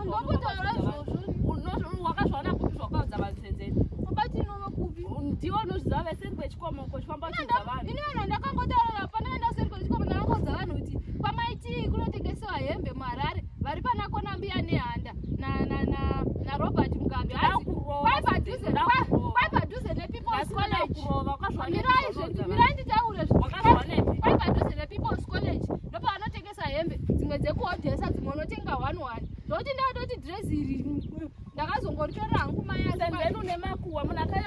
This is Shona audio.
ndokutora izvozvo wakazvaona kuti zvakaudza vanhu senzeni ubati nokupi ndiwo nozvizava seri kwechikomo kwechifamba chidza vanhu ini vanhu ndakangotaura panoenda seri kwechikomo ndakangodza vanhu kuti kwamaiti kunotengesewa hembe muHarare vari pana Konambiya nehanda naRobert Mugabe kwai padhuze nePeople's College mirai nditaure kwai padhuze nePeople's College ndopavanotengesa hembe dzimwe dzekuhodhesa dzimwe unotenga 1 ndokuti ndadoti dhirezi iri ndakazongoritorera hangu mai senzeni une makuhwa munaka